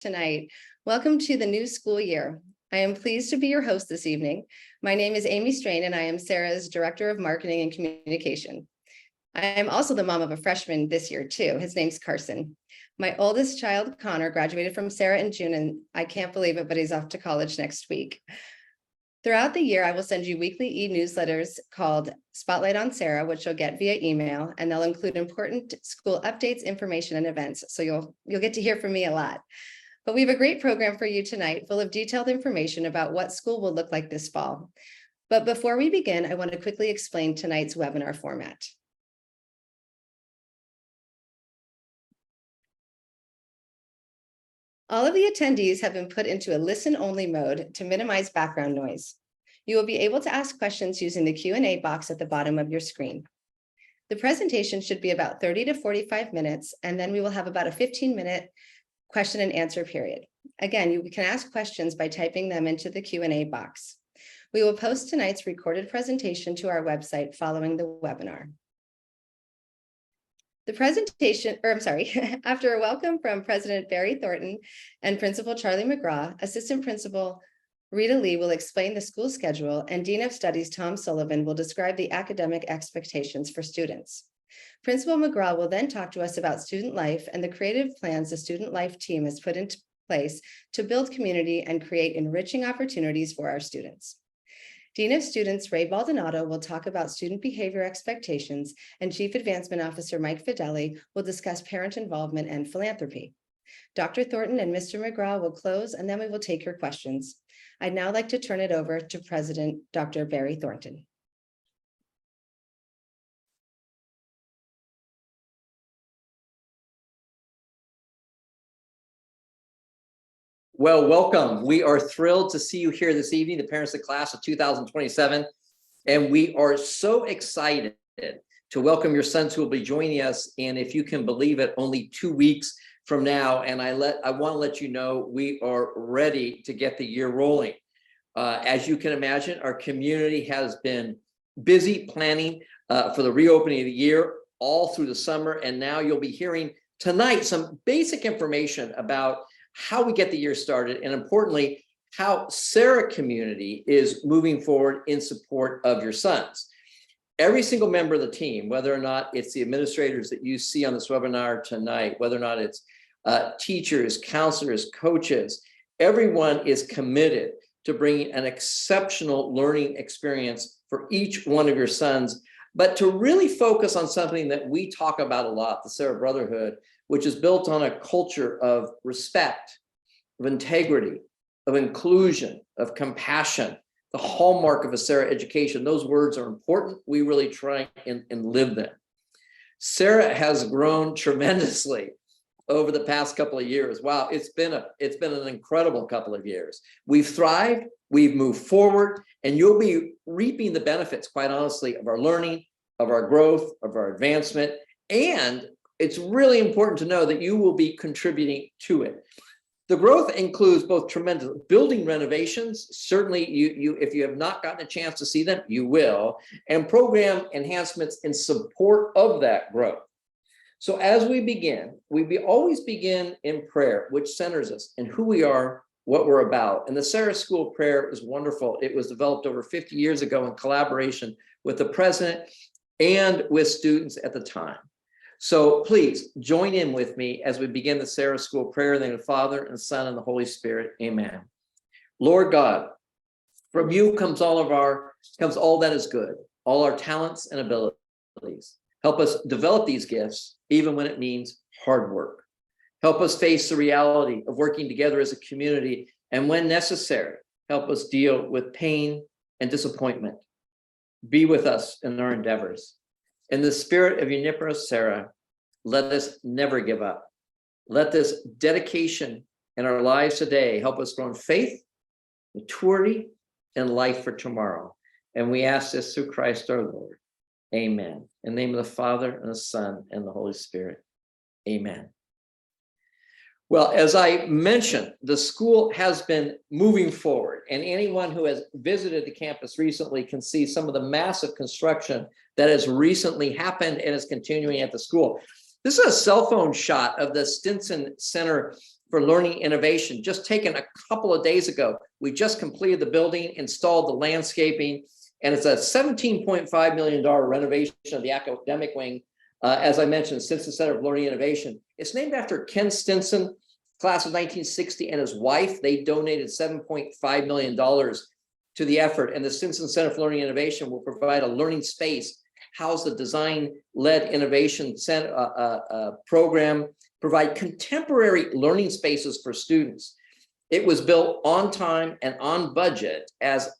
tonight. Welcome to the new school year. I am pleased to be your host this evening. My name is Amy Strain and I am Sarah's Director of Marketing and Communication. I am also the mom of a freshman this year too. His name's Carson. My oldest child, Connor, graduated from Sarah in June, and I can't believe it, but he's off to college next week. Throughout the year, I will send you weekly e-newsletters called Spotlight on Sarah, which you'll get via email, and they'll include important school updates, information, and events. So you'll get to hear from me a lot. But we have a great program for you tonight, full of detailed information about what school will look like this fall. But before we begin, I want to quickly explain tonight's webinar format. All of the attendees have been put into a listen-only mode to minimize background noise. You will be able to ask questions using the Q&A box at the bottom of your screen. The presentation should be about 30 to 45 minutes, and then we will have about a 15-minute question and answer period. Again, you can ask questions by typing them into the Q&A box. We will post tonight's recorded presentation to our website following the webinar. The presentation, after a welcome from President Barry Thornton and Principal Charlie McGraw, Assistant Principal Rita Lee will explain the school schedule, and Dean of Studies Tom Sullivan will describe the academic expectations for students. Principal McGraw will then talk to us about student life and the creative plans the Student Life team has put into place to build community and create enriching opportunities for our students. Dean of Students Ray Baldonado will talk about student behavior expectations, and Chief Advancement Officer Mike Fideli will discuss parent involvement and philanthropy. Dr. Thornton and Mr. McGraw will close, and then we will take your questions. I'd now like to turn it over to President Dr. Barry Thornton. Well, welcome. We are thrilled to see you here this evening, the parents of class of 2027. And we are so excited to welcome your sons who will be joining us. And if you can believe it, only 2 weeks from now. And I want to let you know, we are ready to get the year rolling. As you can imagine, our community has been busy planning for the reopening of the year all through the summer. And now you'll be hearing tonight some basic information about how we get the year started, and importantly, how Sarah community is moving forward in support of your sons. Every single member of the team, whether or not it's the administrators that you see on this webinar tonight, whether or not it's teachers, counselors, coaches, everyone is committed to bringing an exceptional learning experience for each one of your sons, but to really focus on something that we talk about a lot, the Sarah Brotherhood, which is built on a culture of respect, of integrity, of inclusion, of compassion, the hallmark of a Sarah education. Those words are important. We really try and live them. Sarah has grown tremendously over the past couple of years. Wow, it's been an incredible couple of years. We've thrived, we've moved forward, and you'll be reaping the benefits, quite honestly, of our learning, of our growth, of our advancement, and it's really important to know that you will be contributing to it. The growth includes both tremendous building renovations. Certainly, if you have not gotten a chance to see them, you will, and program enhancements in support of that growth. So as we begin, always begin in prayer, which centers us in who we are, what we're about. And the Sarah School Prayer is wonderful. It was developed over 50 years ago in collaboration with the president and with students at the time. So please join in with me as we begin the Sarah School Prayer in the name of the Father and the Son and the Holy Spirit. Amen. Lord God, from you comes all that is good, all our talents and abilities. Help us develop these gifts, even when it means hard work. Help us face the reality of working together as a community, and when necessary, help us deal with pain and disappointment. Be with us in our endeavors. In the spirit of Uniparous Sarah, let us never give up. Let this dedication in our lives today help us grow in faith, maturity, and life for tomorrow. And we ask this through Christ our Lord. Amen. In the name of the Father, and the Son, and the Holy Spirit. Amen. Well, as I mentioned, the school has been moving forward, and anyone who has visited the campus recently can see some of the massive construction that has recently happened and is continuing at the school. This is a cell phone shot of the Stinson Center for Learning Innovation, just taken a couple of days ago. We just completed the building, installed the landscaping, and it's a $17.5 million renovation of the academic wing. As I mentioned, Stinson Center for Learning Innovation. It's named after Ken Stinson, class of 1960, and his wife. They donated $7.5 million to the effort, and the Stinson Center for Learning Innovation will provide a learning space, house the design-led innovation program, provide contemporary learning spaces for students. It was built on time and on budget, as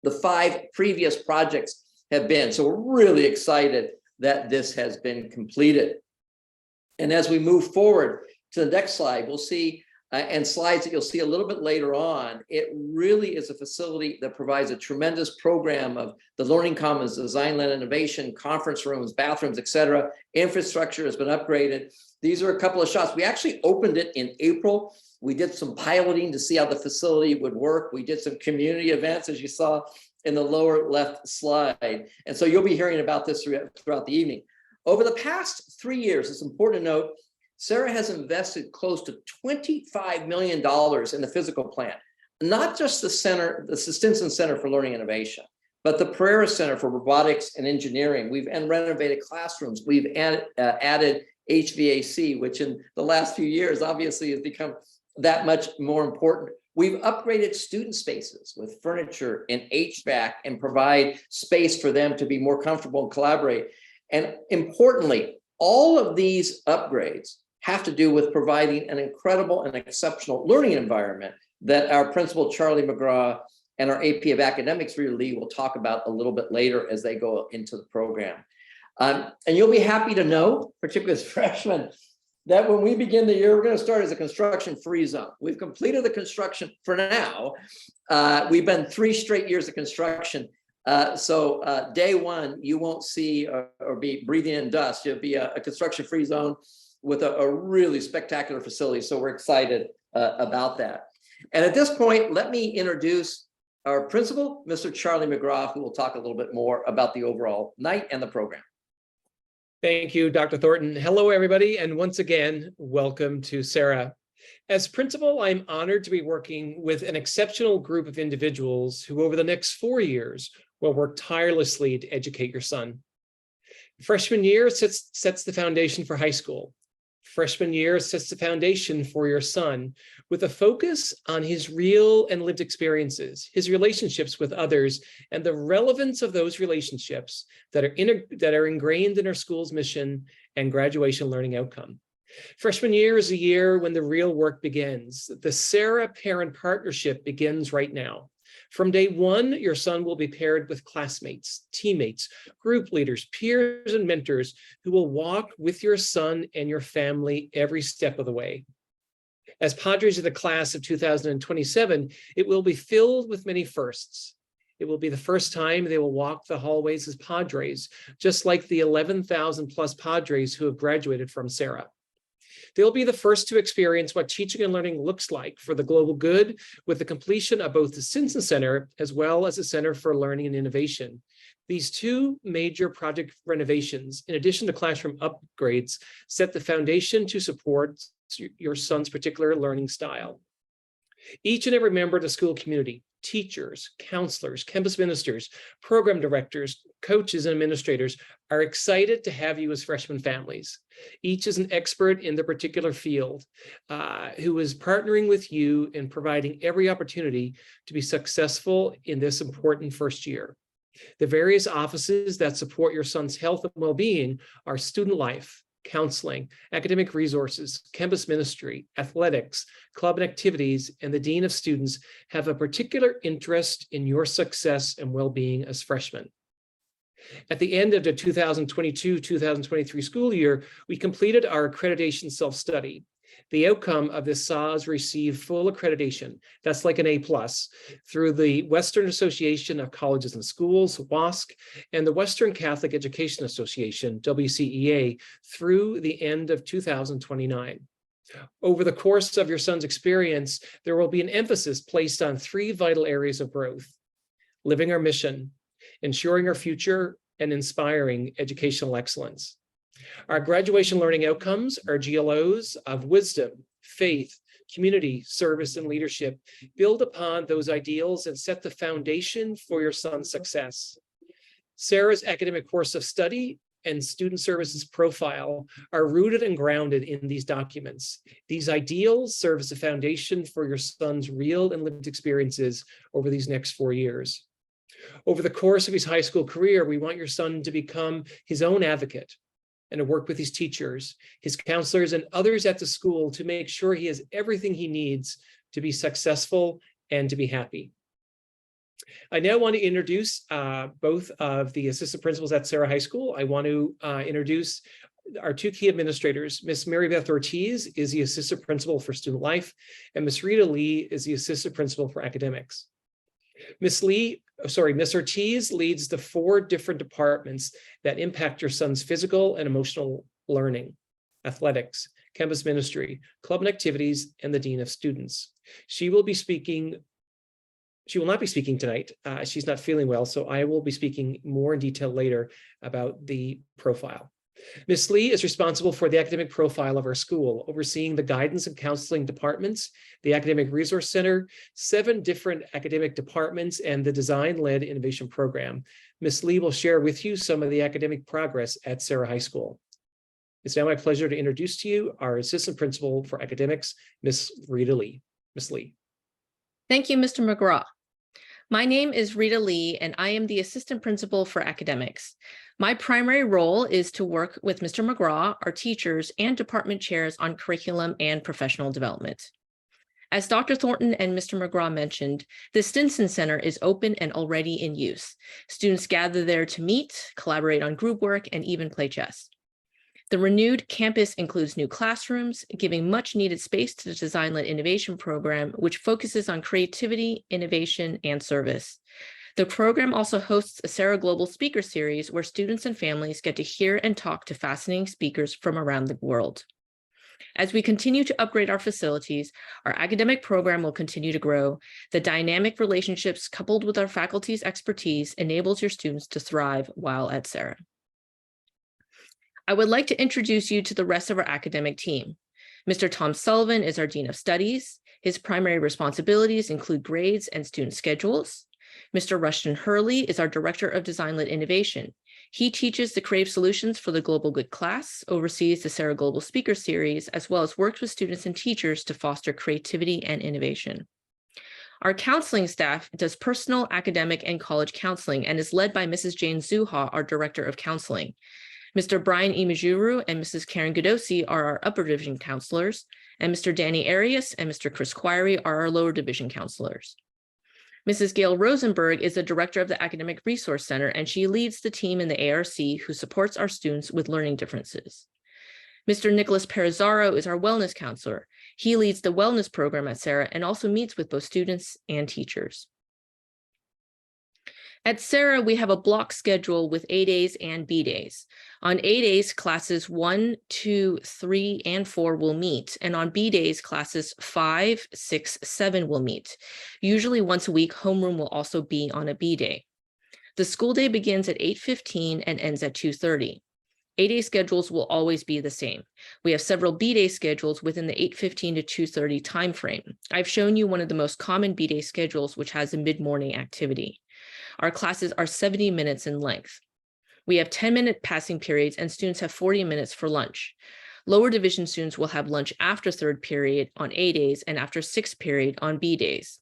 the 5 previous projects have been. So we're really excited that this has been completed. And as we move forward to the next slide, we'll see, and slides that you'll see a little bit later on, it really is a facility that provides a tremendous program of the Learning Commons, design-led innovation, conference rooms, bathrooms, et cetera. Infrastructure has been upgraded. These are a couple of shots. We actually opened it in April. We did some piloting to see how the facility would work. We did some community events, as you saw in the lower left slide. And so you'll be hearing about this throughout the evening. Over the past 3 years, it's important to note, Sarah has invested close to $25 million in the physical plant, not just the center, the Stinson Center for Learning Innovation, but the Pereira Center for Robotics and Engineering. We've renovated classrooms. We've added HVAC, which in the last few years, obviously has become that much more important. We've upgraded student spaces with furniture and HVAC and provide space for them to be more comfortable and collaborate. And importantly, all of these upgrades have to do with providing an incredible and exceptional learning environment that our principal, Charlie McGraw, and our AP of Academics, Rita Lee, will talk about a little bit later as they go into the program. And you'll be happy to know, particularly as freshmen, that when we begin the year, we're going to start as a construction-free zone. We've completed the construction for now. We've been 3 straight years of construction. So day one, you won't see or be breathing in dust. You'll be a construction-free zone with a really spectacular facility. So we're excited about that. And at this point, let me introduce our principal, Mr. Charlie McGraw, who will talk a little bit more about the overall night and the program. Thank you, Dr. Thornton. Hello, everybody. And once again, welcome to Sarah. As principal, I'm honored to be working with an exceptional group of individuals who over the next 4 years will work tirelessly to educate your son. Freshman year sets the foundation for high school. Freshman year sets the foundation for your son with a focus on his real and lived experiences, his relationships with others, and the relevance of those relationships that are ingrained in our school's mission and graduation learning outcome. Freshman year is a year when the real work begins. The Sarah Parent Partnership begins right now. From day one, your son will be paired with classmates, teammates, group leaders, peers, and mentors who will walk with your son and your family every step of the way. As Padres of the class of 2027, it will be filled with many firsts. It will be the first time they will walk the hallways as Padres, just like the 11,000 plus Padres who have graduated from Sarah. They'll be the first to experience what teaching and learning looks like for the global good with the completion of both the Stinson Center as well as the Center for Learning and Innovation. These 2 major project renovations, in addition to classroom upgrades, set the foundation to support your son's particular learning style. Each and every member of the school community, teachers, counselors, campus ministers, program directors, coaches, and administrators are excited to have you as freshman families. Each is an expert in their particular field who is partnering with you in providing every opportunity to be successful in this important first year. The various offices that support your son's health and well-being are student life, counseling, academic resources, campus ministry, athletics, club and activities, and the dean of students have a particular interest in your success and well-being as freshmen. At the end of the 2022-2023 school year, we completed our accreditation self-study. The outcome of this saw us receive full accreditation, that's like an A+, through the Western Association of Colleges and Schools, WASC, and the Western Catholic Education Association, WCEA, through the end of 2029. Over the course of your son's experience, there will be an emphasis placed on 3 vital areas of growth: living our mission, ensuring our future, and inspiring educational excellence. Our graduation learning outcomes are GLOs of wisdom, faith, community, service, and leadership. Build upon those ideals and set the foundation for your son's success. Sarah's academic course of study and student services profile are rooted and grounded in these documents. These ideals serve as a foundation for your son's real and lived experiences over these next 4 years. Over the course of his high school career, we want your son to become his own advocate and to work with his teachers, his counselors, and others at the school to make sure he has everything he needs to be successful and to be happy. I now want to introduce both of the assistant principals at Sarah High School. I want to introduce our two key administrators. Miss Mary Beth Ortiz is the assistant principal for student life, and Miss Rita Lee is the assistant principal for academics. Miss Ortiz leads the 4 different departments that impact your son's physical and emotional learning: athletics, campus ministry, club and activities, and the dean of students. She will not be speaking tonight. She's not feeling well, so I will be speaking more in detail later about the profile. Ms. Lee is responsible for the academic profile of our school, overseeing the guidance and counseling departments, the academic resource center, 7 different academic departments, and the design-led innovation program. Ms. Lee will share with you some of the academic progress at Sarah High School. It's now my pleasure to introduce to you our assistant principal for academics, Ms. Rita Lee. Ms. Lee. Thank you, Mr. McGraw. My name is Rita Lee, and I am the assistant principal for academics. My primary role is to work with Mr. McGraw, our teachers, and department chairs on curriculum and professional development. As Dr. Thornton and Mr. McGraw mentioned, the Stinson Center is open and already in use. Students gather there to meet, collaborate on group work, and even play chess. The renewed campus includes new classrooms, giving much needed space to the design-led innovation program, which focuses on creativity, innovation, and service. The program also hosts a Sarah Global Speaker Series where students and families get to hear and talk to fascinating speakers from around the world. As we continue to upgrade our facilities, our academic program will continue to grow. The dynamic relationships coupled with our faculty's expertise enables your students to thrive while at Sarah. I would like to introduce you to the rest of our academic team. Mr. Tom Sullivan is our Dean of Studies. His primary responsibilities include grades and student schedules. Mr. Rushton Hurley is our Director of Design-Led Innovation. He teaches the Creative Solutions for the Global Good class, oversees the Sarah Global Speaker Series, as well as works with students and teachers to foster creativity and innovation. Our counseling staff does personal, academic, and college counseling and is led by Mrs. Jane Zuha, our Director of Counseling. Mr. Brian Imajuru and Mrs. Karen Godosi are our upper division counselors, and Mr. Danny Arias and Mr. Chris Quirey are our lower division counselors. Mrs. Gail Rosenberg is the director of the Academic Resource Center, and she leads the team in the ARC who supports our students with learning differences. Mr. Nicholas Perizzaro is our wellness counselor. He leads the wellness program at Sarah and also meets with both students and teachers. At Sarah, we have a block schedule with A days and B days. On A days, classes 1, 2, 3, and 4 will meet, and on B days, classes 5, 6, 7 will meet. Usually once a week, homeroom will also be on a B day. The school day begins at 8:15 and ends at 2:30. A-day schedules will always be the same. We have several B-day schedules within the 8:15 to 2:30 timeframe. I've shown you one of the most common B-day schedules, which has a mid-morning activity. Our classes are 70 minutes in length. We have 10-minute passing periods and students have 40 minutes for lunch. Lower division students will have lunch after third period on A days and after sixth period on B days.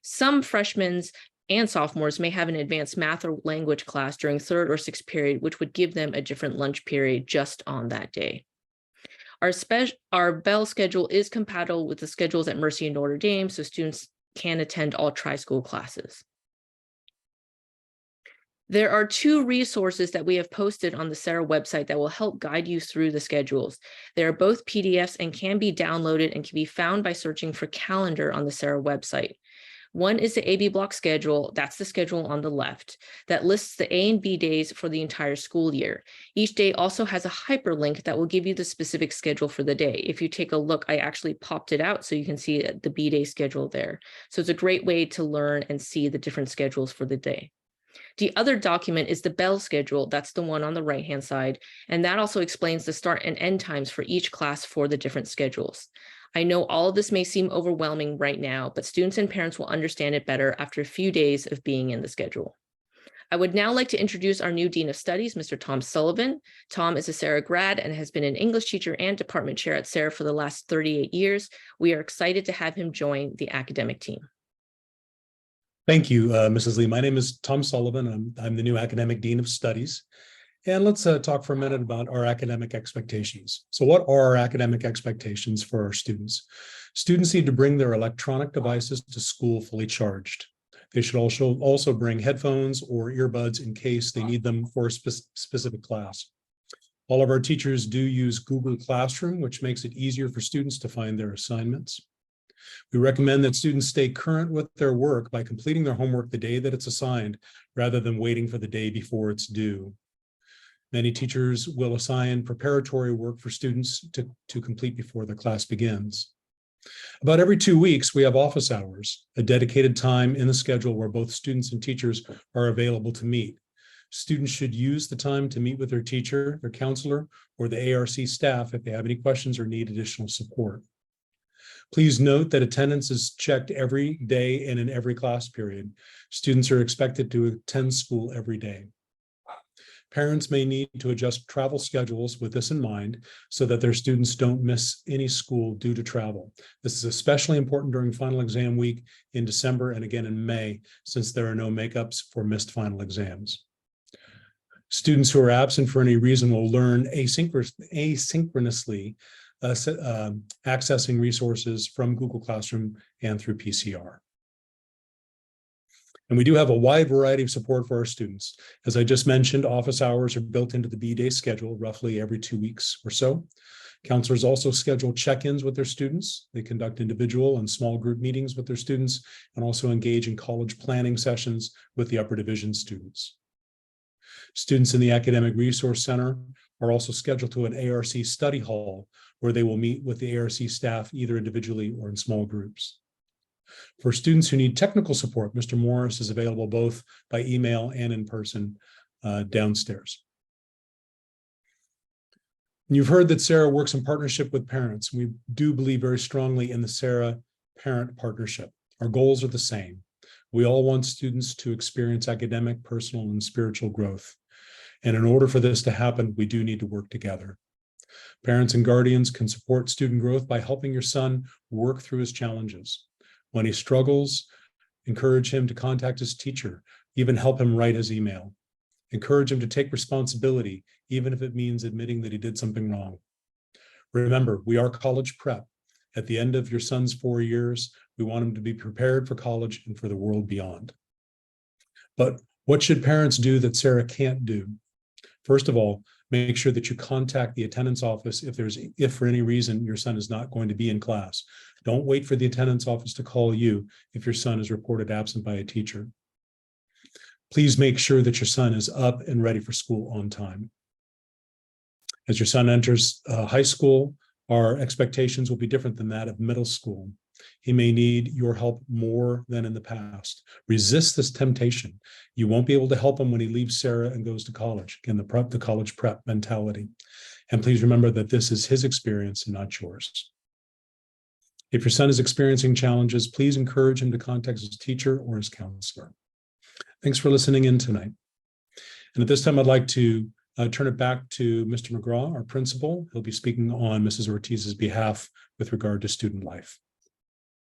Some freshmen and sophomores may have an advanced math or language class during third or sixth period, which would give them a different lunch period just on that day. Our bell schedule is compatible with the schedules at Mercy and Notre Dame, so students can attend all tri-school classes. There are 2 resources that we have posted on the Sarah website that will help guide you through the schedules. They are both PDFs and can be downloaded and can be found by searching for calendar on the Sarah website. One is the AB block schedule. That's the schedule on the left that lists the A and B days for the entire school year. Each day also has a hyperlink that will give you the specific schedule for the day. If you take a look, I actually popped it out so you can see the B day schedule there. So it's a great way to learn and see the different schedules for the day. The other document is the bell schedule. That's the one on the right-hand side. And that also explains the start and end times for each class for the different schedules. I know all of this may seem overwhelming right now, but students and parents will understand it better after a few days of being in the schedule. I would now like to introduce our new Dean of Studies, Mr. Tom Sullivan. Tom is a Sarah grad and has been an English teacher and department chair at Sarah for the last 38 years. We are excited to have him join the academic team. Thank you, Mrs. Lee. My name is Tom Sullivan. I'm the new Academic Dean of Studies. And let's talk for a minute about our academic expectations. So what are our academic expectations for our students? Students need to bring their electronic devices to school fully charged. They should also bring headphones or earbuds in case they need them for a specific class. All of our teachers do use Google Classroom, which makes it easier for students to find their assignments. We recommend that students stay current with their work by completing their homework the day that it's assigned, rather than waiting for the day before it's due. Many teachers will assign preparatory work for students to complete before the class begins. About every 2 weeks, we have office hours, a dedicated time in the schedule where both students and teachers are available to meet. Students should use the time to meet with their teacher, their counselor, or the ARC staff if they have any questions or need additional support. Please note that attendance is checked every day and in every class period. Students are expected to attend school every day. Parents may need to adjust travel schedules with this in mind so that their students don't miss any school due to travel. This is especially important during final exam week in December and again in May, since there are no makeups for missed final exams. Students who are absent for any reason will learn asynchronously, accessing resources from Google Classroom and through PCR. And we do have a wide variety of support for our students. As I just mentioned, office hours are built into the B-Day schedule roughly every 2 weeks or so. Counselors also schedule check-ins with their students. They conduct individual and small group meetings with their students and also engage in college planning sessions with the upper division students. Students in the Academic Resource Center are also scheduled to an ARC study hall where they will meet with the ARC staff either individually or in small groups. For students who need technical support, Mr. Morris is available both by email and in person downstairs. And you've heard that Sarah works in partnership with parents. We do believe very strongly in the Sarah parent partnership. Our goals are the same. We all want students to experience academic, personal, and spiritual growth. And in order for this to happen, we do need to work together. Parents and guardians can support student growth by helping your son work through his challenges. When he struggles, encourage him to contact his teacher, even help him write his email. Encourage him to take responsibility, even if it means admitting that he did something wrong. Remember, we are college prep. At the end of your son's 4 years, we want him to be prepared for college and for the world beyond. But what should parents do that Sarah can't do? First of all, make sure that you contact the attendance office if for any reason your son is not going to be in class. Don't wait for the attendance office to call you if your son is reported absent by a teacher. Please make sure that your son is up and ready for school on time. As your son enters high school, our expectations will be different than that of middle school. He may need your help more than in the past. Resist this temptation. You won't be able to help him when he leaves Sarah and goes to college. Again, the college prep mentality. And please remember that this is his experience and not yours. If your son is experiencing challenges, please encourage him to contact his teacher or his counselor. Thanks for listening in tonight. And at this time, I'd like to turn it back to Mr. McGraw, our principal. He'll be speaking on Mrs. Ortiz's behalf with regard to student life.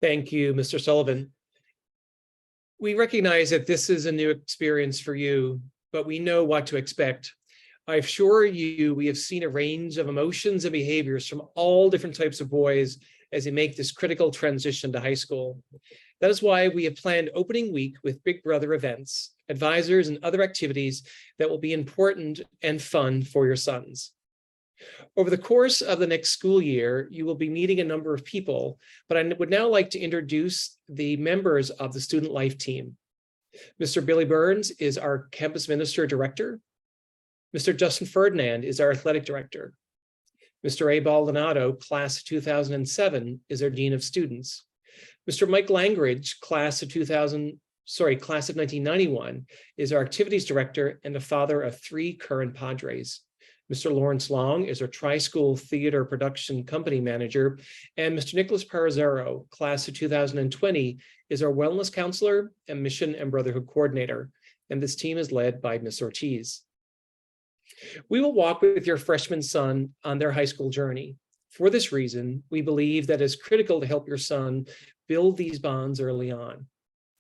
Thank you, Mr. Sullivan. We recognize that this is a new experience for you, but we know what to expect. I assure you, we have seen a range of emotions and behaviors from all different types of boys as they make this critical transition to high school. That is why we have planned opening week with Big Brother events, advisors, and other activities that will be important and fun for your sons. Over the course of the next school year, you will be meeting a number of people, but I would now like to introduce the members of the student life team. Mr. Billy Burns is our campus minister director. Mr. Justin Ferdinand is our athletic director. Mr. A. Baldonado, class of 2007, is our dean of students. Mr. Mike Langridge, class of 1991, is our activities director and the father of 3 current Padres. Mr. Lawrence Long is our Tri-School Theater Production Company Manager, and Mr. Nicholas Parazaro, class of 2020, is our Wellness Counselor and Mission and Brotherhood Coordinator, and this team is led by Ms. Ortiz. We will walk with your freshman son on their high school journey. For this reason, we believe that it's critical to help your son build these bonds early on.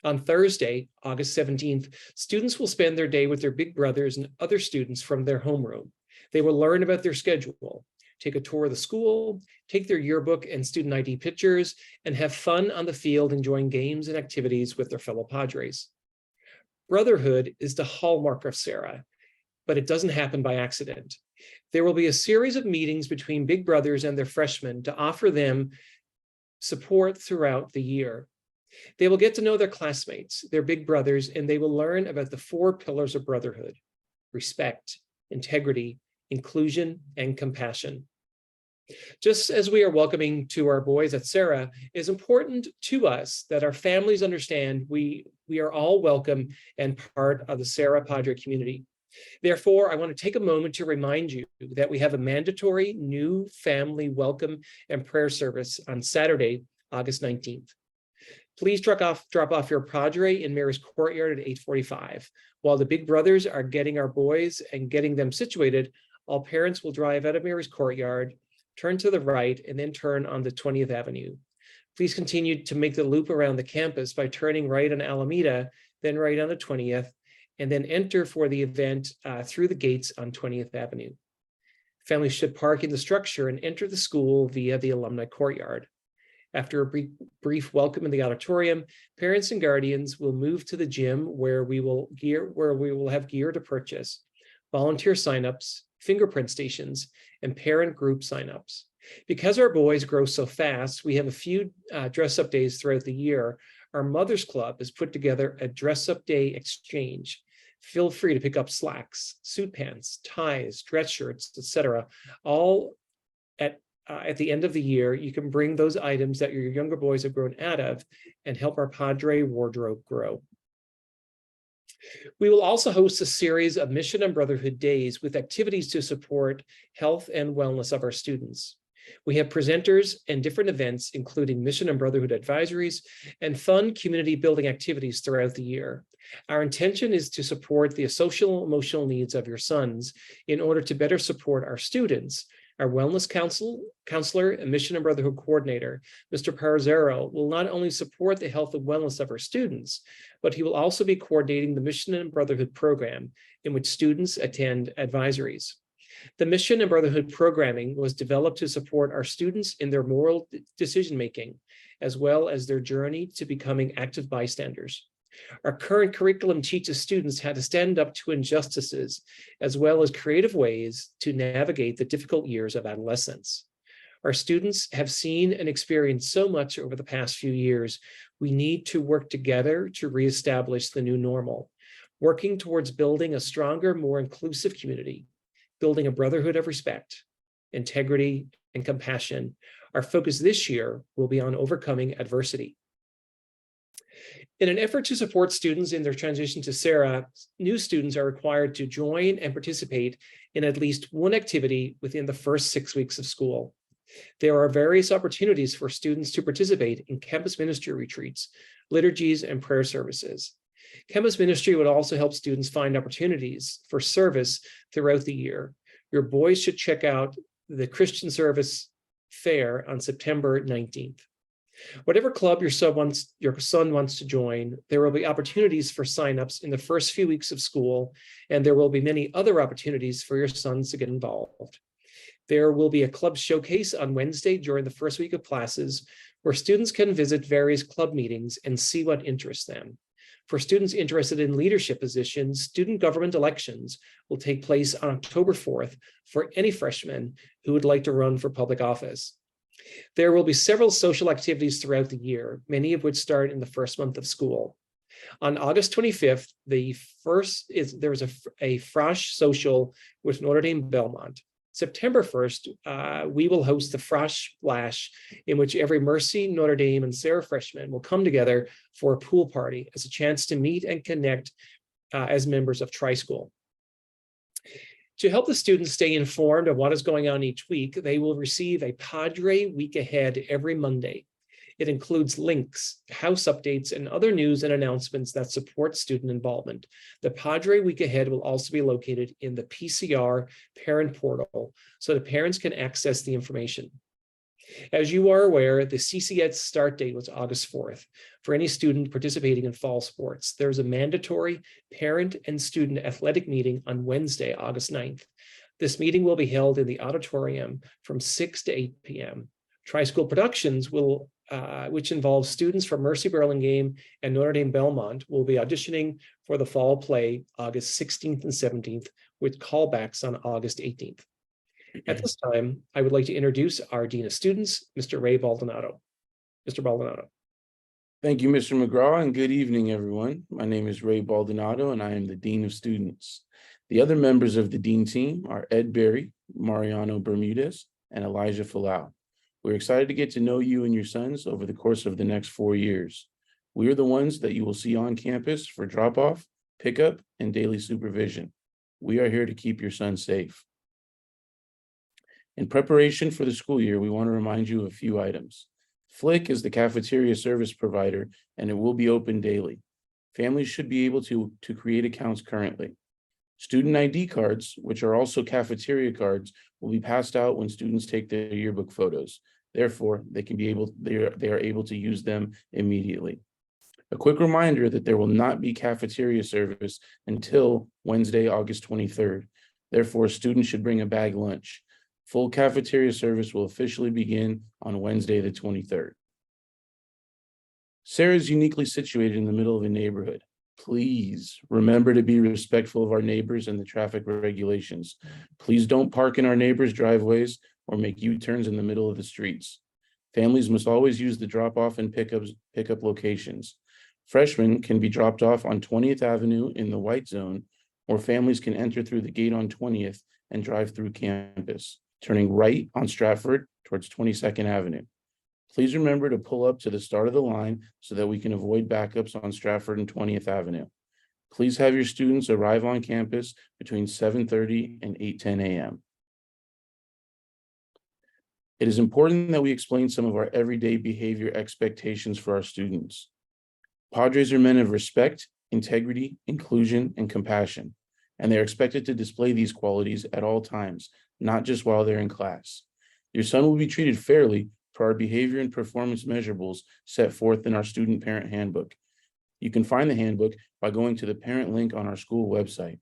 On Thursday, August 17th, students will spend their day with their big brothers and other students from their homeroom. They will learn about their schedule, take a tour of the school, take their yearbook and student ID pictures, and have fun on the field enjoying games and activities with their fellow Padres. Brotherhood is the hallmark of Sarah, but it doesn't happen by accident. There will be a series of meetings between big brothers and their freshmen to offer them support throughout the year. They will get to know their classmates, their big brothers, and they will learn about the 4 pillars of brotherhood: respect, integrity, inclusion, and compassion. Just as we are welcoming to our boys at Sarah, it is important to us that our families understand we are all welcome and part of the Sarah Padre community. Therefore, I want to take a moment to remind you that we have a mandatory new family welcome and prayer service on Saturday, August 19th. Please drop off your Padre in Mary's courtyard at 8:45. While the big brothers are getting our boys and getting them situated, all parents will drive out of Mary's courtyard, turn to the right, and then turn on the 20th Avenue. Please continue to make the loop around the campus by turning right on Alameda, then right on the 20th, and then enter for the event through the gates on 20th Avenue. Families should park in the structure and enter the school via the alumni courtyard. After a brief welcome in the auditorium, parents and guardians will move to the gym where we will have gear to purchase, volunteer signups, fingerprint stations, and parent group signups. Because our boys grow so fast, we have a few dress-up days throughout the year. Our Mothers Club has put together a dress-up day exchange. Feel free to pick up slacks, suit pants, ties, dress shirts, etc. All at the end of the year. You can bring those items that your younger boys have grown out of and help our Padre wardrobe grow. We will also host a series of Mission and Brotherhood days with activities to support health and wellness of our students. We have presenters and different events, including Mission and Brotherhood advisories and fun community building activities throughout the year. Our intention is to support the social emotional needs of your sons in order to better support our students. Our wellness counselor and Mission and Brotherhood coordinator, Mr. Parazaro, will not only support the health and wellness of our students, but he will also be coordinating the Mission and Brotherhood program in which students attend advisories. The Mission and Brotherhood programming was developed to support our students in their moral decision-making, as well as their journey to becoming active bystanders. Our current curriculum teaches students how to stand up to injustices, as well as creative ways to navigate the difficult years of adolescence. Our students have seen and experienced so much over the past few years. We need to work together to reestablish the new normal, working towards building a stronger, more inclusive community, building a brotherhood of respect, integrity, and compassion. Our focus this year will be on overcoming adversity. In an effort to support students in their transition to Sarah, new students are required to join and participate in at least one activity within the first 6 weeks of school. There are various opportunities for students to participate in campus ministry retreats, liturgies, and prayer services. Campus ministry would also help students find opportunities for service throughout the year. Your boys should check out the Christian Service Fair on September 19th. Whatever club your son wants to join, there will be opportunities for signups in the first few weeks of school, and there will be many other opportunities for your sons to get involved. There will be a club showcase on Wednesday during the first week of classes, where students can visit various club meetings and see what interests them. For students interested in leadership positions, student government elections will take place on October 4th for any freshman who would like to run for public office. There will be several social activities throughout the year, many of which start in the first month of school. On August 25th, there is a Frosh social with Notre Dame Belmont. September 1st, we will host the Frosh Splash, in which every Mercy, Notre Dame, and Sarah freshman will come together for a pool party as a chance to meet and connect as members of Tri-School. To help the students stay informed of what is going on each week, they will receive a Padre Week Ahead every Monday. It includes links, house updates, and other news and announcements that support student involvement. The Padre Week Ahead will also be located in the PCR parent portal so that parents can access the information. As you are aware, the CCED start date was August 4th. For any student participating in fall sports, there is a mandatory parent and student athletic meeting on Wednesday, August 9th. This meeting will be held in the auditorium from 6 to 8 p.m. Tri-School Productions will, which involves students from Mercy Burlingame and Notre Dame Belmont, will be auditioning for the fall play August 16th and 17th with callbacks on August 18th. At this time, I would like to introduce our Dean of Students, Mr. Ray Baldonado. Mr. Baldonado. Thank you, Mr. McGraw, and good evening, everyone. My name is Ray Baldonado, and I am the Dean of Students. The other members of the Dean team are Ed Berry, Mariano Bermudez, and Elijah Falau. We're excited to get to know you and your sons over the course of the next 4 years. We are the ones that you will see on campus for drop-off, pickup, and daily supervision. We are here to keep your son safe. In preparation for the school year, we want to remind you of a few items. Flick is the cafeteria service provider, and it will be open daily. Families should be able to create accounts currently. Student ID cards, which are also cafeteria cards, will be passed out when students take their yearbook photos. Therefore, they are able to use them immediately. A quick reminder that there will not be cafeteria service until Wednesday, August 23rd. Therefore, students should bring a bag lunch. Full cafeteria service will officially begin on Wednesday, the 23rd. Sarah is uniquely situated in the middle of a neighborhood. Please remember to be respectful of our neighbors and the traffic regulations. Please don't park in our neighbors' driveways or make U-turns in the middle of the streets. Families must always use the drop-off and pickup locations. Freshmen can be dropped off on 20th Avenue in the white zone, or families can enter through the gate on 20th and drive through campus, turning right on Stratford towards 22nd Avenue. Please remember to pull up to the start of the line so that we can avoid backups on Stratford and 20th Avenue. Please have your students arrive on campus between 7:30 and 8:10 a.m. It is important that we explain some of our everyday behavior expectations for our students. Padres are men of respect, integrity, inclusion, and compassion, and they're expected to display these qualities at all times, not just while they're in class. Your son will be treated fairly for our behavior and performance measurables set forth in our student parent handbook. You can find the handbook by going to the parent link on our school website.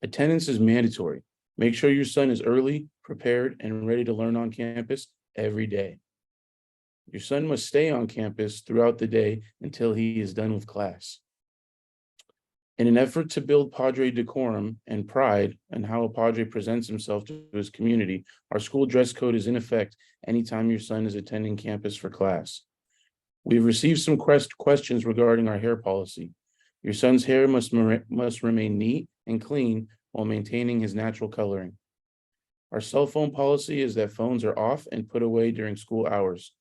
Attendance is mandatory. Make sure your son is early, prepared, and ready to learn on campus every day. Your son must stay on campus throughout the day until he is done with class. In an effort to build Padre decorum and pride in how a Padre presents himself to his community, our school dress code is in effect anytime your son is attending campus for class. We've received some questions regarding our hair policy. Your son's hair must remain neat and clean while maintaining his natural coloring. Our cell phone policy is that phones are off and put away during school hours.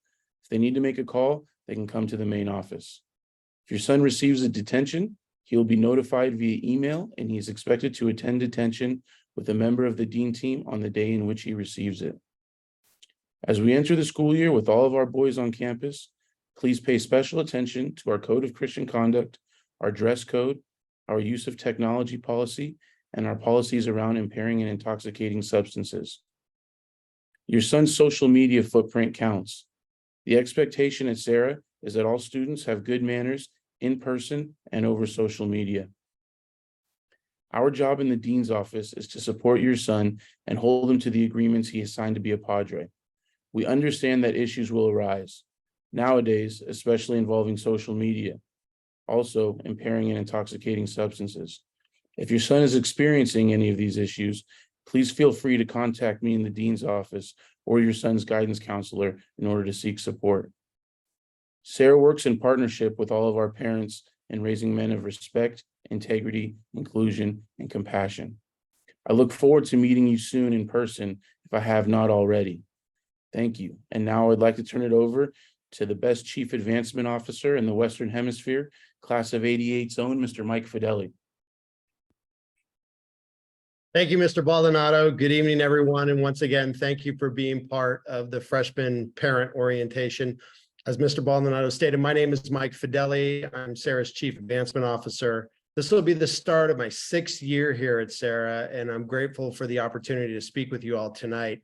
If they need to make a call, they can come to the main office. If your son receives a detention, he will be notified via email, and he is expected to attend detention with a member of the Dean team on the day in which he receives it. As we enter the school year with all of our boys on campus, please pay special attention to our Code of Christian Conduct, our dress code, our use of technology policy, and our policies around impairing and intoxicating substances. Your son's social media footprint counts. The expectation at Sarah is that all students have good manners in person and over social media. Our job in the Dean's office is to support your son and hold him to the agreements he has signed to be a Padre. We understand that issues will arise nowadays, especially involving social media, also impairing and intoxicating substances. If your son is experiencing any of these issues, please feel free to contact me in the Dean's office or your son's guidance counselor in order to seek support. Sarah works in partnership with all of our parents in raising men of respect, integrity, inclusion, and compassion. I look forward to meeting you soon in person if I have not already. Thank you. And now I'd like to turn it over to the best Chief Advancement Officer in the Western Hemisphere, Class of '88's own Mr. Mike Fideli. Thank you, Mr. Baldonado. Good evening, everyone. And once again, thank you for being part of the Freshman Parent Orientation. As Mr. Baldonado stated, my name is Mike Fideli. I'm Sarah's Chief Advancement Officer. This will be the start of my 6th year here at Sarah, and I'm grateful for the opportunity to speak with you all tonight.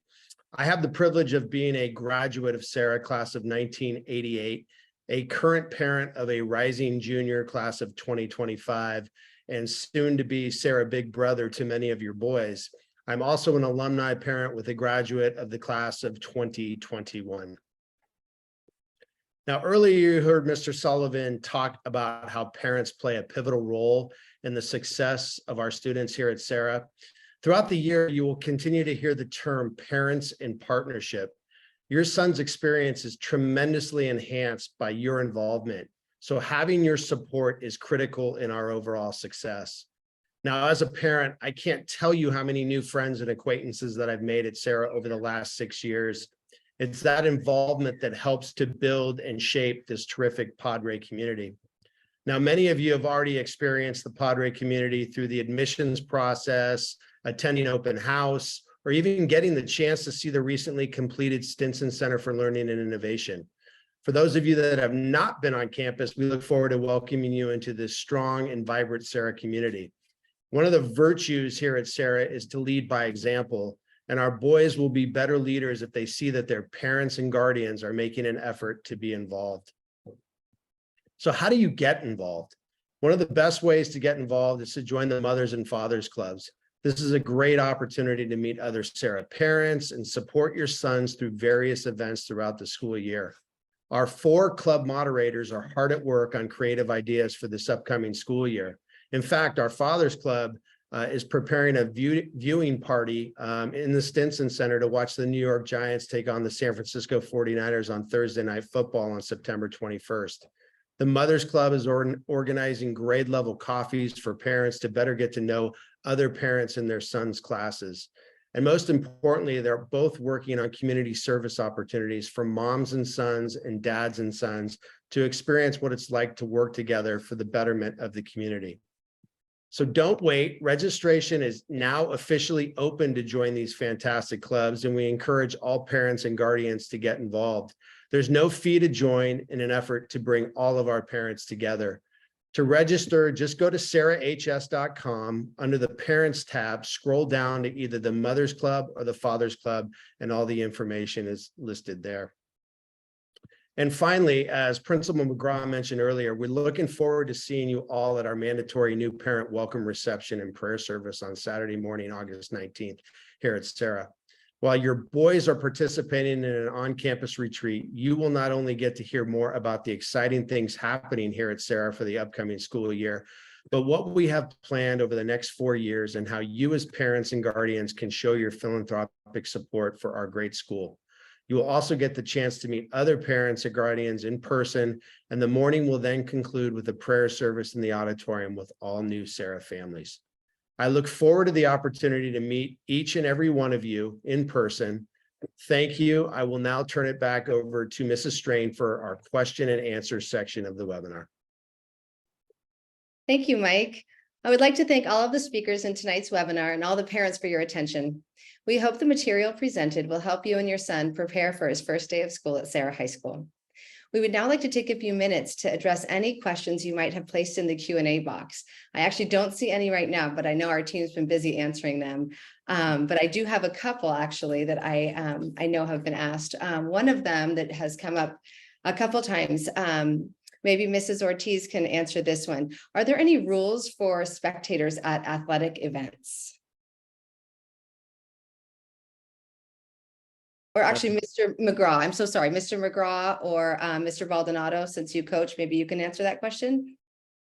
I have the privilege of being a graduate of Sarah, class of 1988, a current parent of a rising junior class of 2025, and soon to be Sarah big brother to many of your boys. I'm also an alumni parent with a graduate of the class of 2021. Now, earlier you heard Mr. Sullivan talk about how parents play a pivotal role in the success of our students here at Sarah. Throughout the year, you will continue to hear the term parents in partnership. Your son's experience is tremendously enhanced by your involvement. So having your support is critical in our overall success. Now, as a parent, I can't tell you how many new friends and acquaintances that I've made at Sarah over the last 6 years. It's that involvement that helps to build and shape this terrific Padre community. Now, many of you have already experienced the Padre community through the admissions process, attending open house, or even getting the chance to see the recently completed Stinson Center for Learning and Innovation. For those of you that have not been on campus, we look forward to welcoming you into this strong and vibrant Sarah community. One of the virtues here at Sarah is to lead by example, and our boys will be better leaders if they see that their parents and guardians are making an effort to be involved. So how do you get involved? One of the best ways to get involved is to join the Mothers and Fathers Clubs. This is a great opportunity to meet other Sarah parents and support your sons through various events throughout the school year. Our 4 club moderators are hard at work on creative ideas for this upcoming school year. In fact, our Fathers Club is preparing a viewing party in the Stinson Center to watch the New York Giants take on the San Francisco 49ers on Thursday Night Football on September 21st. The Mothers Club is organizing grade level coffees for parents to better get to know other parents in their sons' classes. And most importantly, they're both working on community service opportunities for moms and sons and dads and sons to experience what it's like to work together for the betterment of the community. So don't wait. Registration is now officially open to join these fantastic clubs, and we encourage all parents and guardians to get involved. There's no fee to join in an effort to bring all of our parents together. To register, just go to sarahhs.com. Under the Parents tab, scroll down to either the Mothers Club or the Fathers Club, and all the information is listed there. And finally, as Principal McGraw mentioned earlier, we're looking forward to seeing you all at our mandatory new parent welcome reception and prayer service on Saturday morning, August 19th, here at Sarah. While your boys are participating in an on-campus retreat, you will not only get to hear more about the exciting things happening here at Sarah for the upcoming school year, but what we have planned over the next 4 years and how you as parents and guardians can show your philanthropic support for our great school. You will also get the chance to meet other parents and guardians in person, and the morning will then conclude with a prayer service in the auditorium with all new Sarah families. I look forward to the opportunity to meet each and every one of you in person. Thank you. I will now turn it back over to Mrs. Strain for our question and answer section of the webinar. Thank you, Mike. I would like to thank all of the speakers in tonight's webinar and all the parents for your attention. We hope the material presented will help you and your son prepare for his first day of school at Sarah High School. We would now like to take a few minutes to address any questions you might have placed in the Q&A box. I actually don't see any right now, but I know our team's been busy answering them. But I do have a couple actually that I know have been asked. One of them that has come up a couple times, maybe Mrs. Ortiz can answer this one. Are there any rules for spectators at athletic events? Or actually, Mr. McGraw, I'm so sorry, Mr. McGraw or Mr. Baldonado, since you coach, maybe you can answer that question.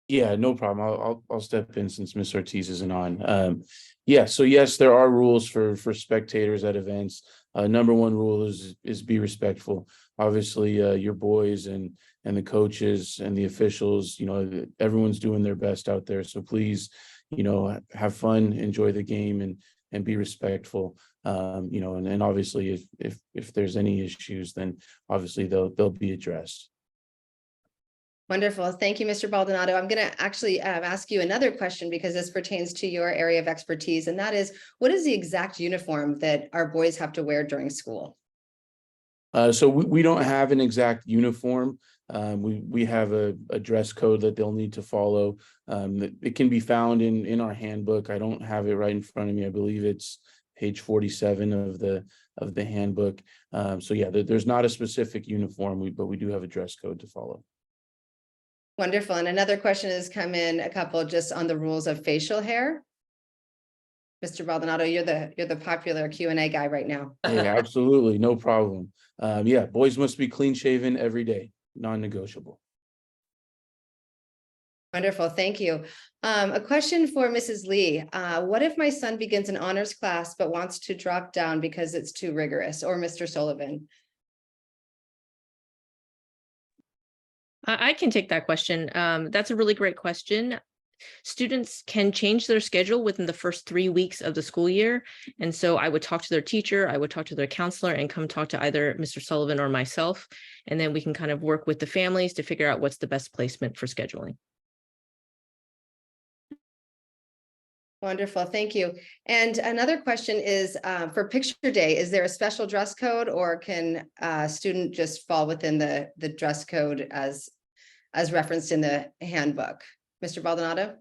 Yeah, no problem. I'll step in since Miss Ortiz isn't on. Yeah, so yes, there are rules for spectators at events. Number one rule is be respectful. Obviously, your boys and the coaches and the officials, everyone's doing their best out there. So please, have fun, enjoy the game, and be respectful. And obviously, if there's any issues, then obviously they'll be addressed. Wonderful. Thank you, Mr. Baldonado. I'm going to actually ask you another question because this pertains to your area of expertise, and that is, what is the exact uniform that our boys have to wear during school? So we don't have an exact uniform. We have a dress code that they'll need to follow. It can be found in our handbook. I don't have it right in front of me. I believe it's page 47 of the handbook. So yeah, there's not a specific uniform, but we do have a dress code to follow. Wonderful. And another question has come in, a couple just on the rules of facial hair. Mr. Baldonado, you're the popular Q&A guy right now. Yeah, absolutely, no problem. Yeah, boys must be clean shaven every day, non-negotiable. Wonderful, thank you. A question for Mrs. Lee. What if my son begins an honors class but wants to drop down because it's too rigorous? Or Mr. Sullivan? I can take that question. That's a really great question. Students can change their schedule within the first 3 weeks of the school year. And so I would talk to their teacher, I would talk to their counselor, and come talk to either Mr. Sullivan or myself. And then we can kind of work with the families to figure out what's the best placement for scheduling. Wonderful, thank you. And another question is, for picture day, is there a special dress code, or can a student just fall within the dress code as referenced in the handbook? Mr. Baldonado?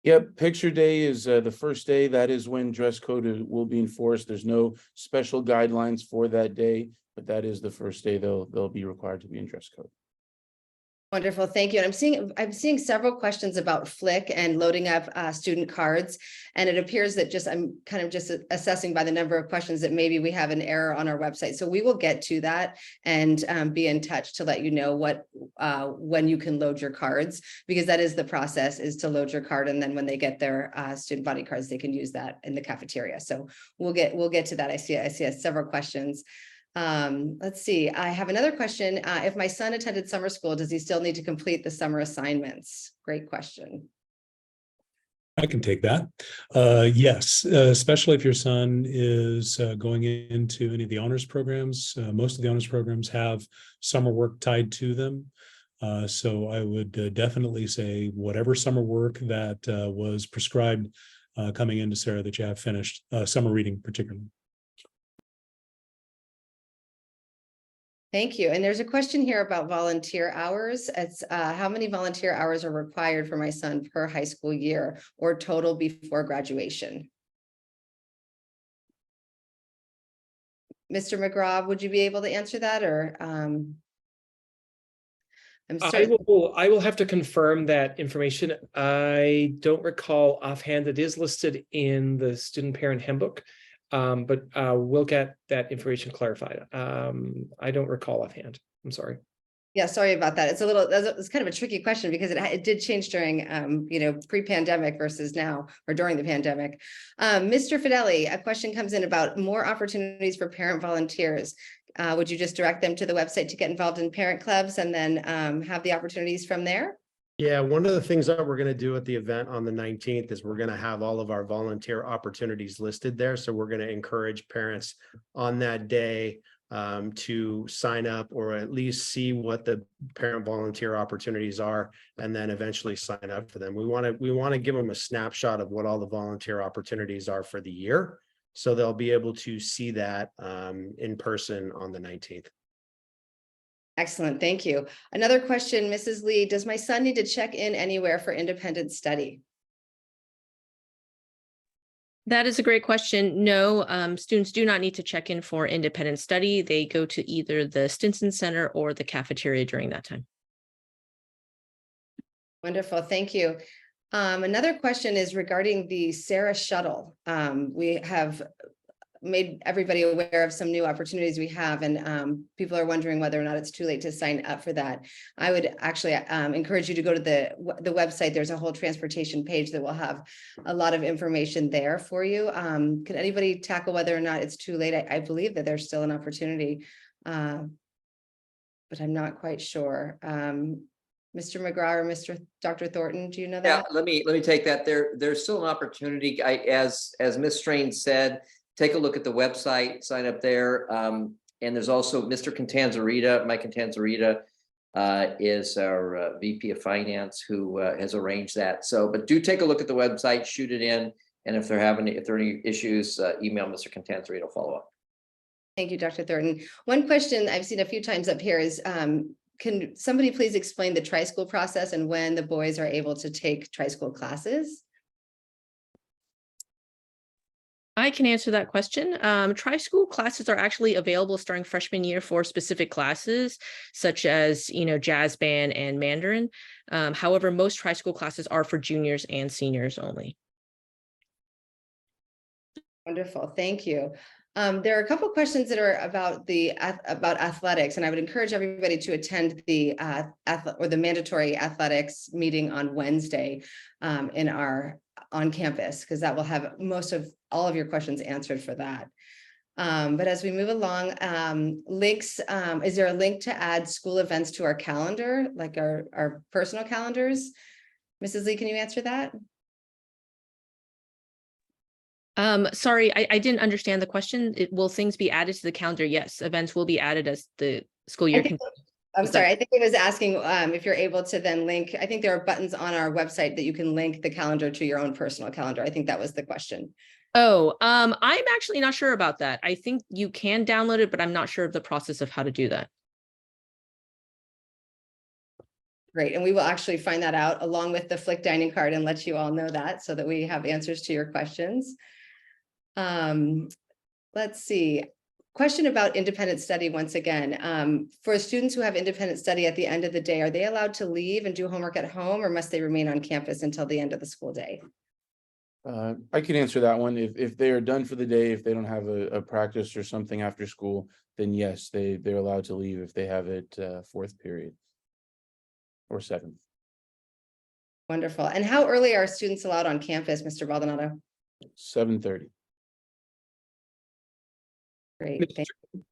Yep, picture day is the first day. That is when dress code will be enforced. There's no special guidelines for that day, but that is the first day they'll be required to be in dress code. Wonderful, thank you. And I'm seeing several questions about Flick and loading up student cards. And it appears that I'm kind of just assessing by the number of questions that maybe we have an error on our website. So we will get to that and be in touch to let you know when you can load your cards, because that is the process, is to load your card. And then when they get their student body cards, they can use that in the cafeteria. So we'll get to that. I see several questions. Let's see. I have another question. If my son attended summer school, does he still need to complete the summer assignments? Great question. I can take that. Yes, especially if your son is going into any of the honors programs. Most of the honors programs have summer work tied to them. So I would definitely say whatever summer work that was prescribed coming into Sarah that you have finished, summer reading particularly. Thank you. And there's a question here about volunteer hours. It's how many volunteer hours are required for my son per high school year, or total before graduation? Mr. McGraw, would you be able to answer that, or I'm sorry. I will have to confirm that information. I don't recall offhand. It is listed in the student parent handbook. But we'll get that information clarified. I don't recall offhand. I'm sorry. Yeah, sorry about that. It's kind of a tricky question because it did change during, pre-pandemic versus now, or during the pandemic. Mr. Fideli, a question comes in about more opportunities for parent volunteers. Would you just direct them to the website to get involved in parent clubs and then have the opportunities from there? Yeah, one of the things that we're going to do at the event on the 19th is we're going to have all of our volunteer opportunities listed there. So we're going to encourage parents on that day to sign up, or at least see what the parent volunteer opportunities are, and then eventually sign up for them. We want to give them a snapshot of what all the volunteer opportunities are for the year, so they'll be able to see that in person on the 19th. Excellent, thank you. Another question, Mrs. Lee, does my son need to check in anywhere for independent study? That is a great question. No, students do not need to check in for independent study. They go to either the Stinson Center or the cafeteria during that time. Wonderful, thank you. Another question is regarding the Sarah Shuttle. We have made everybody aware of some new opportunities we have, and people are wondering whether or not it's too late to sign up for that. I would actually encourage you to go to the website. There's a whole transportation page that will have a lot of information there for you. Can anybody tackle whether or not it's too late? I believe that there's still an opportunity, but I'm not quite sure. Mr. McGraw or Dr. Thornton, do you know that? Yeah, let me take that. There's still an opportunity. As Ms. Strain said, take a look at the website, sign up there. And there's also Mr. Mike Contanzarita is our VP of Finance, who has arranged that. So, but do take a look at the website, shoot it in, and if there are any issues, email Mr. Contanzari to follow up. Thank you, Dr. Thornton. One question I've seen a few times up here is, can somebody please explain the tri-school process and when the boys are able to take tri-school classes? I can answer that question. Tri-school classes are actually available starting freshman year for specific classes, such as, jazz band and Mandarin. However, most tri-school classes are for juniors and seniors only. Wonderful, thank you. There are a couple of questions that are about athletics, and I would encourage everybody to attend the mandatory athletics meeting on Wednesday in our on campus, because that will have most of all of your questions answered for that. But as we move along, links, is there a link to add school events to our calendar, like our personal calendars? Mrs. Lee, can you answer that? Sorry, I didn't understand the question. Will things be added to the calendar? Yes, events will be added as the school year. I'm sorry, I think it was asking if you're able to then link. I think there are buttons on our website that you can link the calendar to your own personal calendar. I think that was the question. Oh, I'm actually not sure about that. I think you can download it, but I'm not sure of the process of how to do that. Great, and we will actually find that out along with the Flick dining card and let you all know that so that we have answers to your questions. Let's see. Question about independent study once again. For students who have independent study at the end of the day, are they allowed to leave and do homework at home, or must they remain on campus until the end of the school day? I can answer that one. If they are done for the day, if they don't have a practice or something after school, then yes, they're allowed to leave if they have it fourth period or seventh. Wonderful. And how early are students allowed on campus, Mr. Baldonado? 7:30. Great.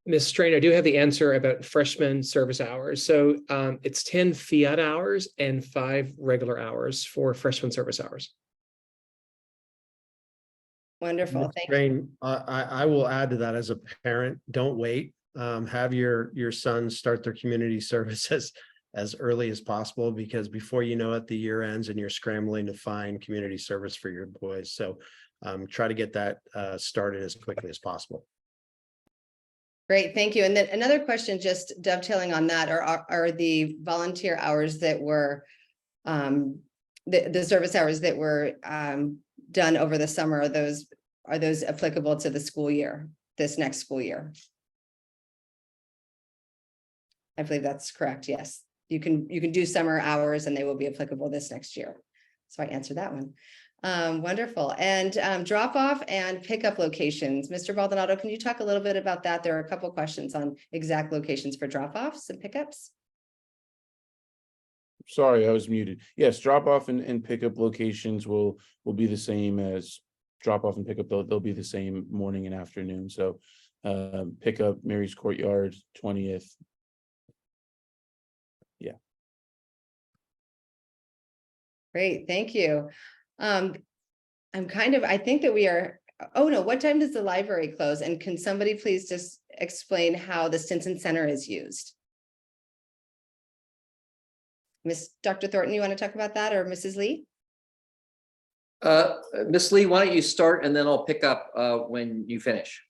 Ms. Strain, I do have the answer about freshman service hours. So it's 10 fiat hours and 5 regular hours for freshman service hours. Wonderful. Thank you. I will add to that as a parent, don't wait. Have your sons start their community service as early as possible, because before you know it, the year ends and you're scrambling to find community service for your boys. So try to get that started as quickly as possible. Great, thank you. And then another question, just dovetailing on that, are the volunteer hours that were, the service hours that were done over the summer, are those applicable to the school year, this next school year? I believe that's correct, yes. You can do summer hours and they will be applicable this next year. So I answered that one. Wonderful. And drop off and pickup locations. Mr. Baldonado, can you talk a little bit about that? There are a couple of questions on exact locations for drop offs and pickups. Sorry, I was muted. Yes, drop off and pickup locations will be the same as drop off and pickup. They'll be the same morning and afternoon. So pickup Mary's Courtyard, 20th. Yeah. Great, thank you. I think that we are, oh no, what time does the library close? And can somebody please just explain how the Stinson Center is used? Dr. Thornton, you want to talk about that, or Mrs. Lee? Ms. Lee, why don't you start and then I'll pick up when you finish.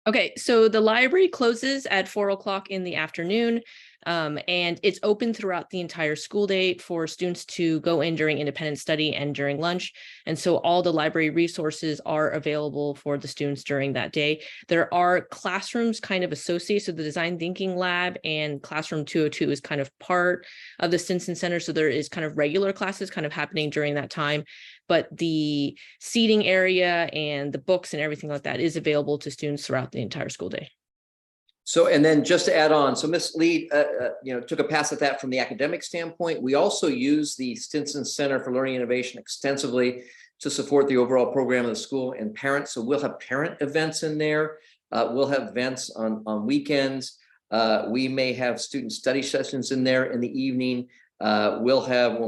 Okay, so the library closes at 4 o'clock in the afternoon, and it's open throughout the entire school day for students to go in during independent study and during lunch. And so all the library resources are available for the students during that day. There are classrooms kind of associated, so the design thinking lab and classroom 202 is kind of part of the Stinson Center. So there is kind of regular classes kind of happening during that time. But the seating area and the books and everything like that is available to students throughout the entire school day. So, and then just to add on, so Ms. Lee, took a pass at that from the academic standpoint. We also use the Stinson Center for Learning Innovation extensively to support the overall program of the school and parents. So we'll have parent events in there. We'll have events on weekends. We may have student study sessions in there in the evening. We'll have,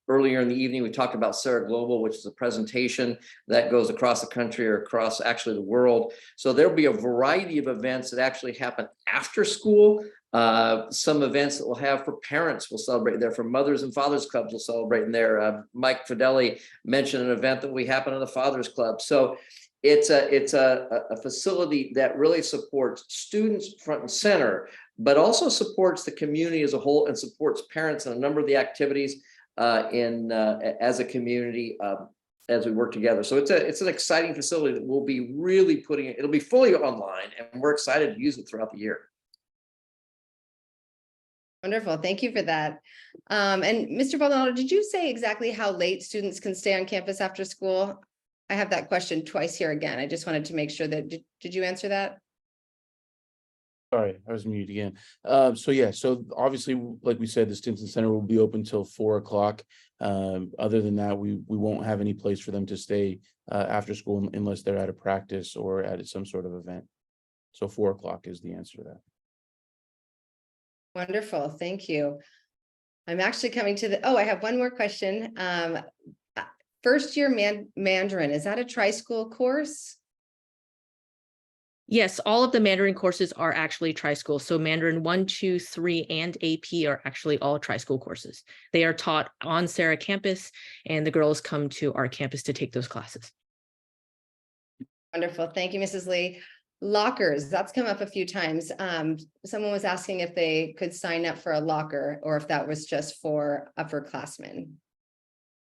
earlier in the evening, we talked about Sarah Global, which is a presentation that goes across the country or across actually the world. So there'll be a variety of events that actually happen after school Some events that we'll have for parents will celebrate there, for mothers and fathers clubs will celebrate in there. Mike Fideli mentioned an event that we happen in the Fathers Club. So it's a facility that really supports students front and center, but also supports the community as a whole and supports parents in a number of the activities as a community as we work together. So it's an exciting facility that we'll be really it'll be fully online, and we're excited to use it throughout the year. Wonderful. Thank you for that. And Mr. Baldonado, did you say exactly how late students can stay on campus after school? I have that question twice here again. I just wanted to make sure that, did you answer that? Sorry, I was muted again. So obviously, like we said, the Stinson Center will be open till 4 o'clock. Other than that, we won't have any place for them to stay after school unless they're at a practice or at some sort of event. So 4 o'clock is the answer to that. Wonderful. Thank you. I'm actually coming to I have one more question. First year Mandarin, is that a tri-school course? Yes, all of the Mandarin courses are actually tri-school. So Mandarin 1, 2, 3, and AP are actually all tri-school courses. They are taught on Sarah campus, and the girls come to our campus to take those classes. Wonderful. Thank you, Mrs. Lee. Lockers, that's come up a few times. Someone was asking if they could sign up for a locker or if that was just for upperclassmen.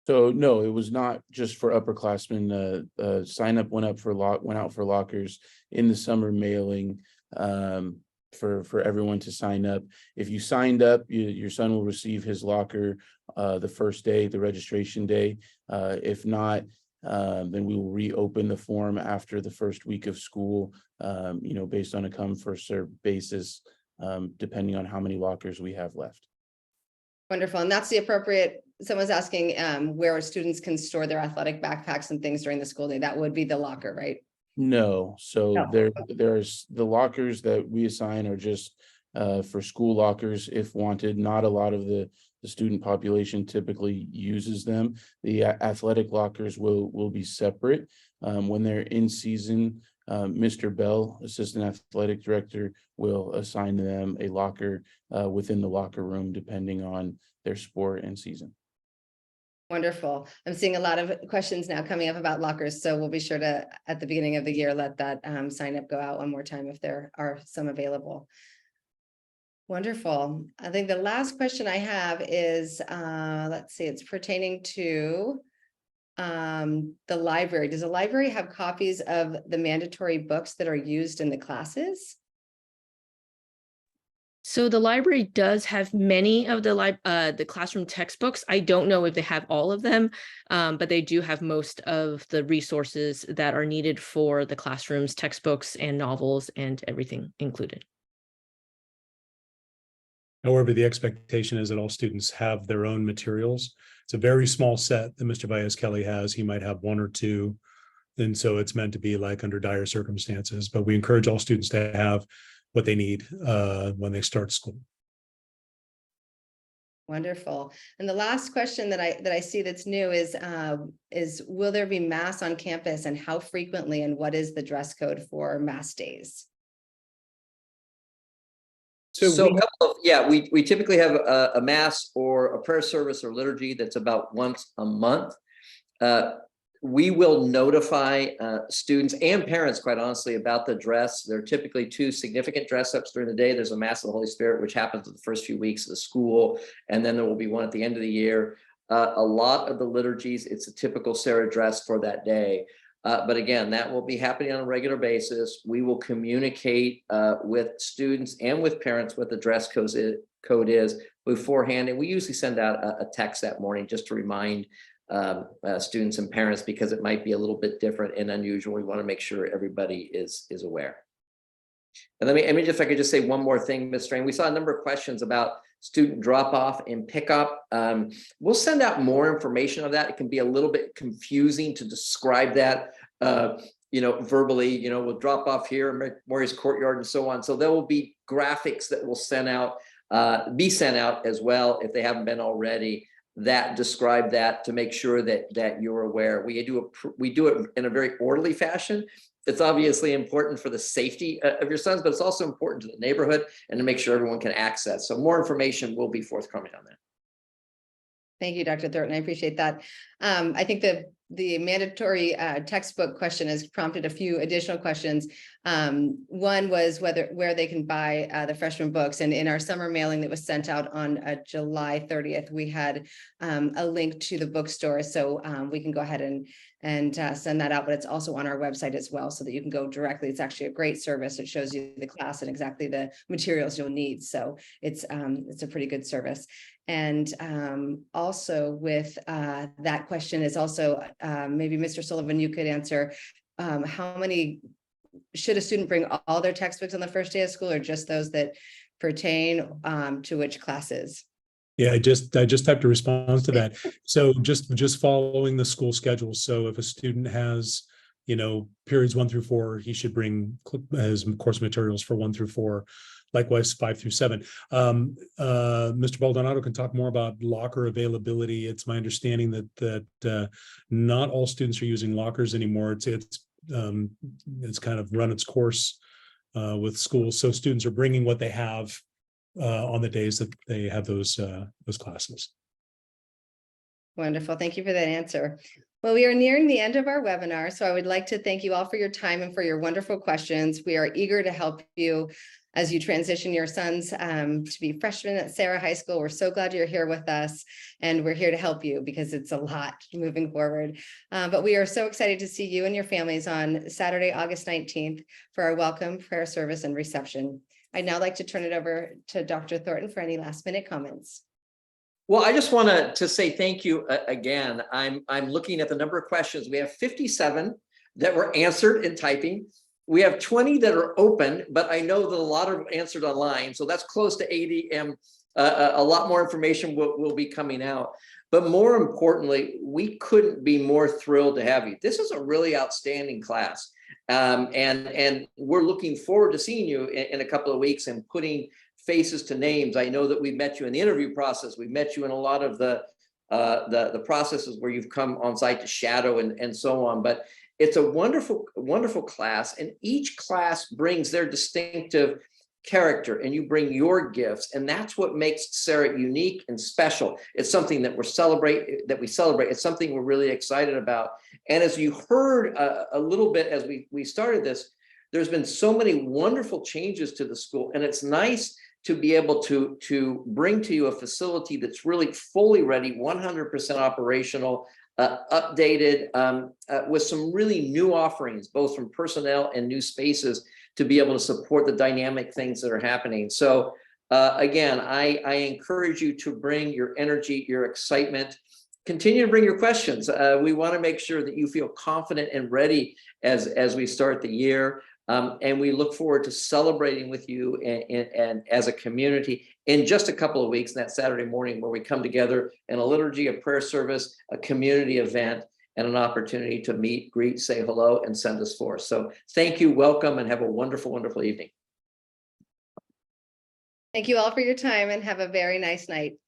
So no, it was not just for upperclassmen. Sign up went out for lockers in the summer mailing for everyone to sign up. If you signed up, your son will receive his locker the first day, the registration day. If not, then we will reopen the form after the first week of school, based on a come first served basis, depending on how many lockers we have left. Wonderful. And that's the appropriate, someone's asking where students can store their athletic backpacks and things during the school day. That would be the locker, right? No, so No. there's the lockers that we assign are just for school lockers if wanted. Not a lot of the student population typically uses them. The athletic lockers will be separate. When they're in season, Mr. Bell, Assistant Athletic Director, will assign them a locker within the locker room, depending on their sport and season. Wonderful. I'm seeing a lot of questions now coming up about lockers, so we'll be sure to, at the beginning of the year, let that sign up go out one more time if there are some available. Wonderful. I think the last question I have is, let's see, it's pertaining to the library. Does the library have copies of the mandatory books that are used in the classes? So the library does have many of the classroom textbooks. I don't know if they have all of them, but they do have most of the resources that are needed for the classrooms, textbooks and novels and everything included. However, the expectation is that all students have their own materials. It's a very small set that Mr. Baez-Kelly has. He might have one or two. And so it's meant to be like under dire circumstances, but we encourage all students to have what they need when they start school. Wonderful. And the last question that I see that's new is will there be mass on campus, and how frequently, and what is the dress code for mass days? We typically have a mass or a prayer service or liturgy that's about once a month. We will notify students and parents, quite honestly, about the dress. There are typically two significant dress ups during the day. There's a Mass of the Holy Spirit, which happens the first few weeks of the school, and then there will be one at the end of the year. A lot of the liturgies, it's a typical Sarah dress for that day. But again, that will be happening on a regular basis. We will communicate with students and with parents what the dress code is beforehand. And we usually send out a text that morning just to remind students and parents, because it might be a little bit different and unusual. We want to make sure everybody is aware. And let me just, if I could just say one more thing, Ms. Strain. We saw a number of questions about student drop-off and pickup. We'll send out more information on that. It can be a little bit confusing to describe that, verbally. We'll drop off here, Memorial's Courtyard, and so on. So there will be graphics that will be sent out as well if they haven't been already. that describe that to make sure that you're aware. We do it in a very orderly fashion. It's obviously important for the safety of your sons, but it's also important to the neighborhood and to make sure everyone can access. So more information will be forthcoming on that. Thank you, Dr. Thornton. I appreciate that. I think the mandatory textbook question has prompted a few additional questions. One was where they can buy the freshman books, and in our summer mailing that was sent out on July 30th, we had a link to the bookstore, so we can go ahead and send that out. But it's also on our website as well, so that you can go directly. It's actually a great service. It shows you the class and exactly the materials you'll need. So it's a pretty good service. And also with that question is also maybe Mr. Sullivan, you could answer how many should a student bring all their textbooks on the first day of school, or just those that pertain to which classes? Yeah, I just typed a response to that. So just following the school schedule. So if a student has, periods 1 through 4, he should bring his course materials for 1 through 4. Likewise, 5 through 7. Mr. Baldonado can talk more about locker availability. It's my understanding that not all students are using lockers anymore. It's kind of run its course with schools. So students are bringing what they have on the days that they have those classes. Wonderful. Thank you for that answer. Well, we are nearing the end of our webinar, so I would like to thank you all for your time and for your wonderful questions. We are eager to help you as you transition your sons to be freshmen at Sarah High School. We're so glad you're here with us, and we're here to help you because it's a lot moving forward. But we are so excited to see you and your families on Saturday, August 19th for our welcome, prayer service, and reception. I'd now like to turn it over to Dr. Thornton for any last minute comments. Well, I just want to say thank you again. I'm looking at the number of questions. We have 57 that were answered in typing. We have 20 that are open, but I know that a lot are answered online. So that's close to 80, and a lot more information will be coming out. But more importantly, we couldn't be more thrilled to have you. This is a really outstanding class. And we're looking forward to seeing you in a couple of weeks and putting faces to names. I know that we've met you in the interview process. We've met you in a lot of the processes where you've come on site to shadow and so on. But it's a wonderful, wonderful class, and each class brings their distinctive character, and you bring your gifts, and that's what makes Sarah unique and special. It's something that we celebrate. It's something we're really excited about. And as you heard a little bit as we started this, there's been so many wonderful changes to the school, and it's nice to be able to bring to you a facility that's really fully ready, 100% operational, updated, with some really new offerings, both from personnel and new spaces, to be able to support the dynamic things that are happening. So again, I encourage you to bring your energy, your excitement. Continue to bring your questions. We want to make sure that you feel confident and ready as we start the year. And we look forward to celebrating with you and as a community in just a couple of weeks, that Saturday morning, where we come together in a liturgy, a prayer service, a community event, and an opportunity to meet, greet, say hello, and send us forth. So thank you, welcome, and have a wonderful, wonderful evening. Thank you all for your time, and have a very nice night.